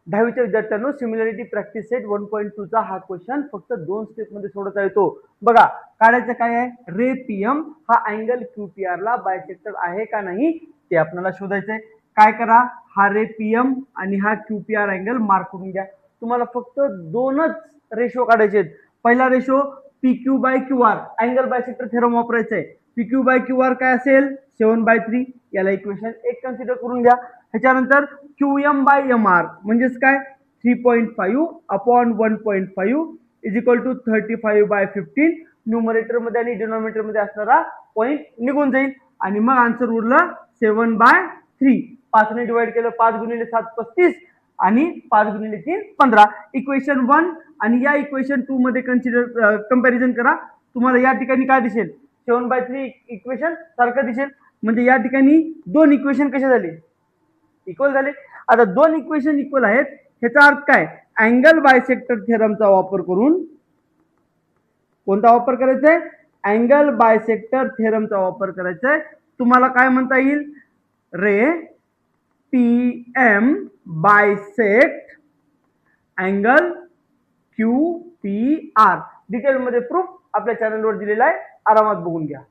10वीच्या विद्यार्थ्यांनो similarity practice set 1.2 चा हा क्वेश्चन फक्त 2 स्टेप मध्ये सोडवता येतो। बघा काढायचं काय आहे, रे पीएम हा अँगल क्यूपीआर ला बायसेक्टर आहे का नाही ते आपल्याला शोधायचंय। काय करा, हा रे पीएम आणि हा क्यूपीआर अँगल मार्क करून घ्या। तुम्हाला फक्त दोनच रेशो काढायचे आहेत। पहिला ratio P Q by Q R, angle bisector theorem वापरायचा आहे। P Q by Q R काय असेल 7/3, याला इक्वेशन 1 कन्सिडर करून घ्या। ह्याच्यानंतर Q M by M R म्हणजेच काय 3.5 upon 1.5 is equal to 35/15, numerator मध्ये आणि डिनॉमिनेटर मध्ये असणारा पॉइंट निघून जाईल आणि मग आन्सर उरलं 7/3। 5 ने डिवाइड केलं, 5 गुणिले 7 35 आणि 5 गुणिले 3 15। इक्वेशन 1 आणि या इक्वेशन 2 मध्ये कन्सिडर कंपॅरिझन करा, तुम्हाला या ठिकाणी काय दिसेल 7/3 इक्वेशन सारखं दिसेल। म्हणजे या ठिकाणी दोन इक्वेशन कसे झाले, इक्वल झाले। आता दोन इक्वेशन इक्वल आहेत ह्याचा अर्थ काय, अँगल बायसेक्टर थेरमचा वापर करून, कोणता वापर करायचा आहे, अँगल बायसेक्टर थेरमचा वापर करायचा आहे। तुम्हाला काय म्हणता येईल, ray P M bisect angle Q P R. Detail मध्ये प्रूफ आपल्या चॅनलवर दिलेला आहे, आरामात बघून घ्या।